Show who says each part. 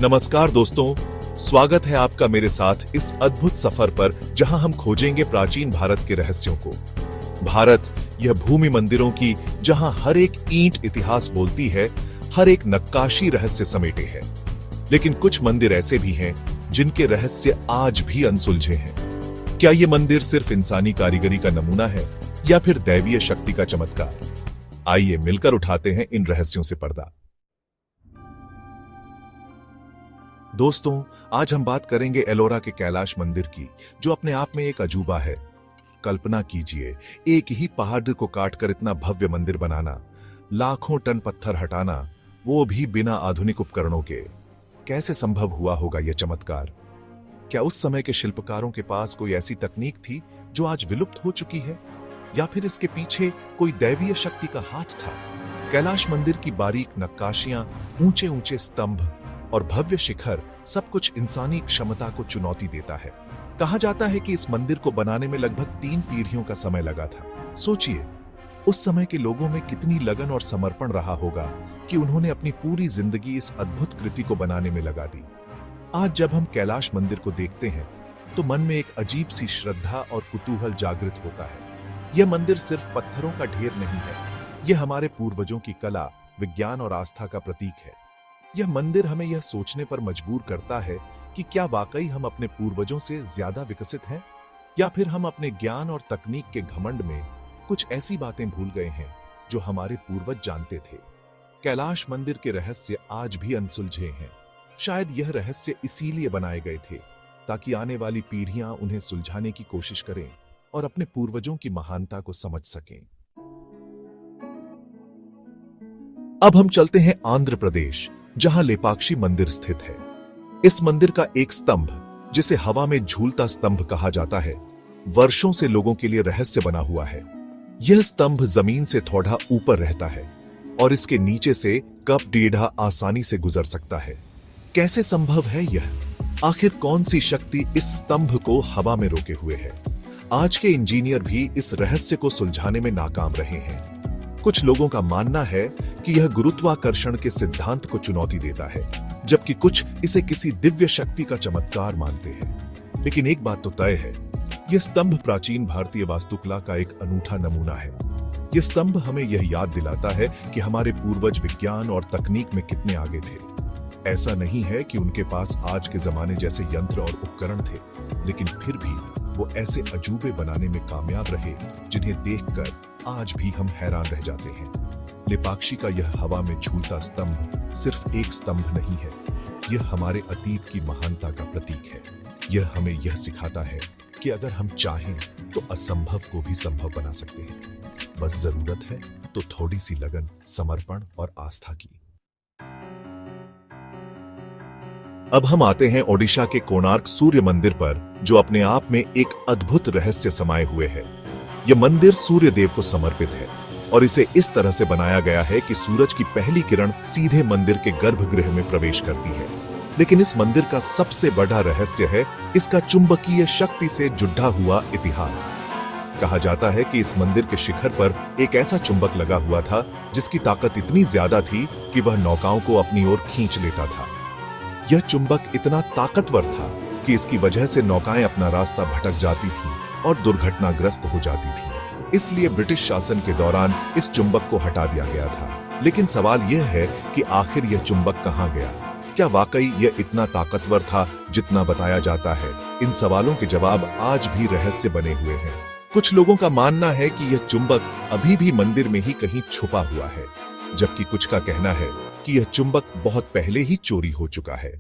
Speaker 1: नमस्कार दोस्तों, स्वागत है आपका मेरे साथ इस अद्भुत सफर पर जहां हम खोजेंगे प्राचीन भारत के रहस्यों को। भारत यह भूमि मंदिरों की जहां हर एक ईंट इतिहास बोलती है, हर एक नक्काशी रहस्य समेटे है। लेकिन कुछ मंदिर ऐसे भी हैं जिनके रहस्य आज भी अनसुलझे हैं। क्या ये मंदिर सिर्फ इंसानी कारीगरी का नमूना है या फिर दैवीय शक्ति का चमत्कार? आइए मिलकर उठाते हैं इन रहस्यों से पर्दा। दोस्तों, आज हम बात करेंगे एलोरा के कैलाश मंदिर की, जो अपने आप में एक अजूबा है। कल्पना कीजिए, एक ही पहाड़ को काटकर इतना भव्य मंदिर बनाना, लाखों टन पत्थर हटाना, वो भी बिना आधुनिक उपकरणों के। कैसे संभव हुआ होगा यह चमत्कार? क्या उस समय के शिल्पकारों के पास कोई ऐसी तकनीक थी जो आज विलुप्त हो चुकी है, या फिर इसके पीछे कोई दैवीय शक्ति का हाथ था? कैलाश मंदिर की बारीक नक्काशियां, ऊंचे ऊंचे स्तंभ और भव्य शिखर, सब कुछ इंसानी क्षमता को चुनौती देता है। कहा जाता है कि इस मंदिर को बनाने में लगभग 3 पीढ़ियों का समय लगा था। सोचिए, उस समय के लोगों में कितनी लगन और समर्पण रहा होगा कि उन्होंने अपनी पूरी जिंदगी इस अद्भुत कृति को बनाने में लगा दी। आज जब हम कैलाश मंदिर को देखते हैं तो मन में एक अजीब सी श्रद्धा और कुतूहल जागृत होता है। यह मंदिर सिर्फ पत्थरों का ढेर नहीं है, यह हमारे पूर्वजों की कला, विज्ञान और आस्था का प्रतीक है। यह मंदिर हमें यह सोचने पर मजबूर करता है कि क्या वाकई हम अपने पूर्वजों से ज्यादा विकसित हैं, या फिर हम अपने ज्ञान और तकनीक के घमंड में कुछ ऐसी बातें भूल गए हैं जो हमारे पूर्वज जानते थे। कैलाश मंदिर के रहस्य आज भी अनसुलझे हैं। शायद यह रहस्य इसीलिए बनाए गए थे ताकि आने वाली पीढ़ियां उन्हें सुलझाने की कोशिश करें और अपने पूर्वजों की महानता को समझ सकें। अब हम चलते हैं आंध्र प्रदेश, जहां लेपाक्षी मंदिर स्थित है। इस मंदिर का एक स्तंभ, जिसे हवा में झूलता स्तंभ कहा जाता है, वर्षों से लोगों के लिए रहस्य बना हुआ है। यह स्तंभ जमीन से थोड़ा ऊपर रहता है और इसके नीचे से कप डेढ़ा आसानी से गुजर सकता है। कैसे संभव है यह? आखिर कौन सी शक्ति इस स्तंभ को हवा में रोके हुए है? आज के इंजीनियर भी इस रहस्य को सुलझाने में नाकाम रहे हैं। कुछ लोगों का मानना है कि यह गुरुत्वाकर्षण के सिद्धांत को चुनौती देता है, जबकि कुछ इसे किसी दिव्य शक्ति का चमत्कार मानते हैं। लेकिन एक बात तो तय है, यह स्तंभ प्राचीन भारतीय वास्तुकला का एक अनूठा नमूना है। यह स्तंभ हमें यह याद दिलाता है कि हमारे पूर्वज विज्ञान और तकनीक में कितने आगे थे। ऐसा नहीं है कि उनके पास आज के जमाने जैसे यंत्र और उपकरण थे, लेकिन फिर भी वो ऐसे अजूबे बनाने में कामयाब रहे जिन्हें देखकर आज भी हम हैरान रह जाते हैं। लेपाक्षी का यह हवा में झूलता स्तंभ सिर्फ एक स्तंभ नहीं है, यह हमारे अतीत की महानता का प्रतीक है। यह हमें यह सिखाता है कि अगर हम चाहें तो असंभव को भी संभव बना सकते हैं। बस जरूरत है तो थोड़ी सी लगन, समर्पण और आस्था की। अब हम आते हैं ओडिशा के कोणार्क सूर्य मंदिर पर, जो अपने आप में एक अद्भुत रहस्य समाये हुए है। यह मंदिर सूर्य देव को समर्पित है और इसे इस तरह से बनाया गया है कि सूरज की पहली किरण सीधे मंदिर के गर्भगृह में प्रवेश करती है। लेकिन इस मंदिर का सबसे बड़ा रहस्य है इसका चुंबकीय शक्ति से जुड़ा हुआ इतिहास। कहा जाता है कि इस मंदिर के शिखर पर एक ऐसा चुंबक लगा हुआ था जिसकी ताकत इतनी ज्यादा थी कि वह नौकाओं को अपनी ओर खींच लेता था। यह चुंबक इतना ताकतवर था कि इसकी वजह से नौकाएं अपना रास्ता भटक जाती थीं और दुर्घटनाग्रस्त हो जाती थीं। इसलिए ब्रिटिश शासन के दौरान इस चुंबक को हटा दिया गया था। लेकिन सवाल यह है कि आखिर यह चुंबक कहां गया? क्या वाकई यह इतना ताकतवर था जितना बताया जाता है? इन सवालों के जवाब आज भी रहस्य बने हुए हैं। कुछ लोगों का मानना है कि यह चुंबक अभी भी मंदिर में ही कहीं छुपा हुआ है, जबकि कुछ का कहना है कि यह चुंबक बहुत पहले ही चोरी हो चुका है।